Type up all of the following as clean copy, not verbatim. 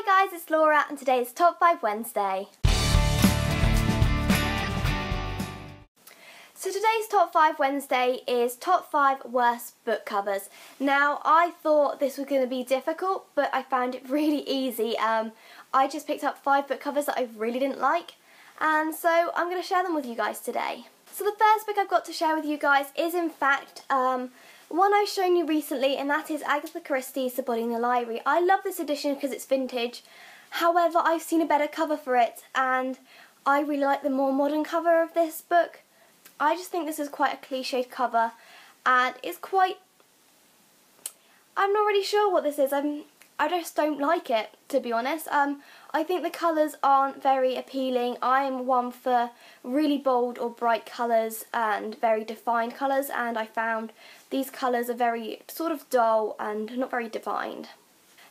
Hi guys, it's Laura and today's Top 5 Wednesday. So today's Top 5 Wednesday is Top 5 Worst Book Covers. Now I thought this was going to be difficult, but I found it really easy. I just picked up 5 book covers that I really didn't like, and so I'm going to share them with you guys today. So the first book I've got to share with you guys is in fact one I've shown you recently, and that is Agatha Christie's The Body in the Library. I love this edition because it's vintage. However, I've seen a better cover for it, and I really like the more modern cover of this book. I just think this is quite a cliched cover, and it's quite... I'm not really sure what this is. I just don't like it, to be honest. I think the colours aren't very appealing. I'm one for really bold or bright colours and very defined colours, and I found these colours are very sort of dull and not very defined.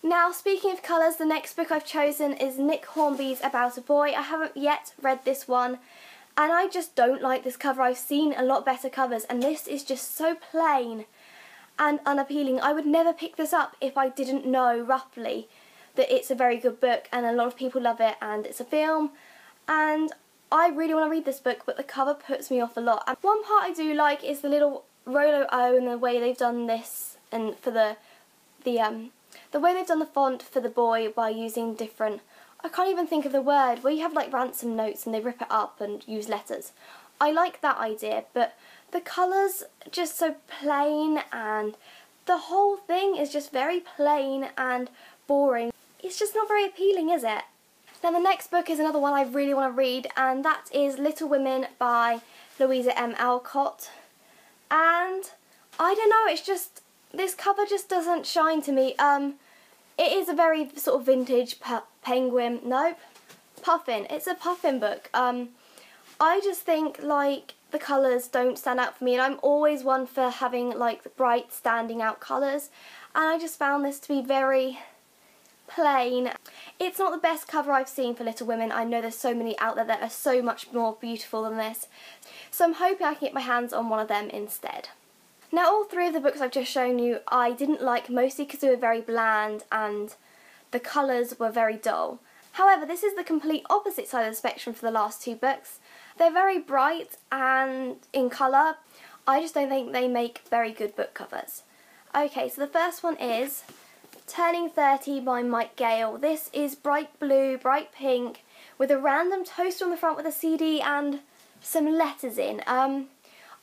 Now, speaking of colours, the next book I've chosen is Nick Hornby's About a Boy. I haven't yet read this one, and I just don't like this cover. I've seen a lot better covers, and this is just so plain and unappealing. I would never pick this up if I didn't know roughly that it's a very good book and a lot of people love it, and it's a film, and I really want to read this book, but the cover puts me off a lot. And one part I do like is the little Rolo O and the way they've done this, and for the way they've done the font for the boy by using different, I can't even think of the word, where you have like ransom notes and they rip it up and use letters. I like that idea, but the colours are just so plain, and the whole thing is just very plain and boring. It's just not very appealing, is it? Now the next book is another one I really want to read, and that is Little Women by Louisa M. Alcott. And I don't know, it's just, this cover just doesn't shine to me. It is a very sort of vintage penguin, nope, puffin. It's a puffin book. I just think like the colours don't stand out for me, and I'm always one for having like bright standing out colours, and I just found this to be very plain. It's not the best cover I've seen for Little Women. I know there's so many out there that are so much more beautiful than this, so I'm hoping I can get my hands on one of them instead. Now all 3 of the books I've just shown you I didn't like, mostly because they were very bland and the colours were very dull. However, this is the complete opposite side of the spectrum for the last 2 books. They're very bright and in colour. I just don't think they make very good book covers. Okay, so the first one is Turning 30 by Mike Gale. This is bright blue, bright pink, with a random toaster on the front with a CD and some letters in. I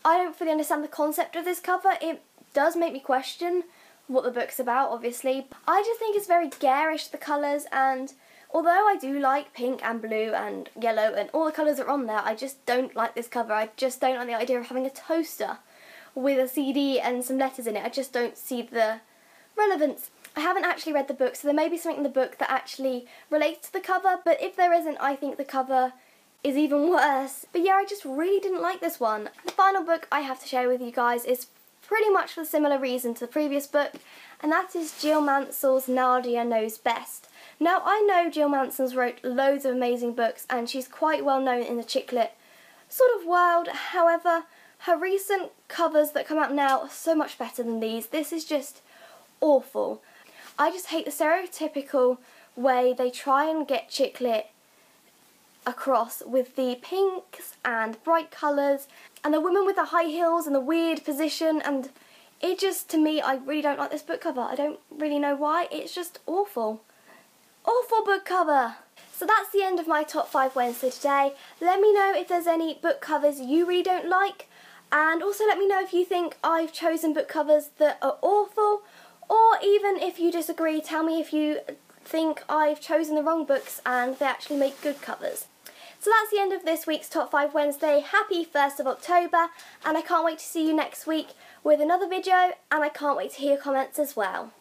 don't fully understand the concept of this cover. It does make me question what the book's about, obviously. I just think it's very garish, the colours, and although I do like pink and blue and yellow and all the colours are on there, I just don't like this cover. I just don't like the idea of having a toaster with a CD and some letters in it. I just don't see the relevance. I haven't actually read the book, so there may be something in the book that actually relates to the cover, but if there isn't, I think the cover is even worse. But yeah, I just really didn't like this one. The final book I have to share with you guys is pretty much for a similar reason to the previous book, and that is Jill Mansell's Nadia Knows Best. Now, I know Jill Mansell's wrote loads of amazing books, and she's quite well known in the chick lit sort of world. However, her recent covers that come out now are so much better than these. This is just awful. I just hate the stereotypical way they try and get chick lit across with the pinks and bright colours and the woman with the high heels and the weird position, and it just, to me, I really don't like this book cover. I don't really know why. It's just awful. Awful book cover. So that's the end of my Top 5 Wednesday today. Let me know if there's any book covers you really don't like, and also let me know if you think I've chosen book covers that are awful, or even if you disagree, tell me if you think I've chosen the wrong books and they actually make good covers. So that's the end of this week's Top 5 Wednesday. Happy 1st of October, and I can't wait to see you next week with another video, and I can't wait to hear your comments as well.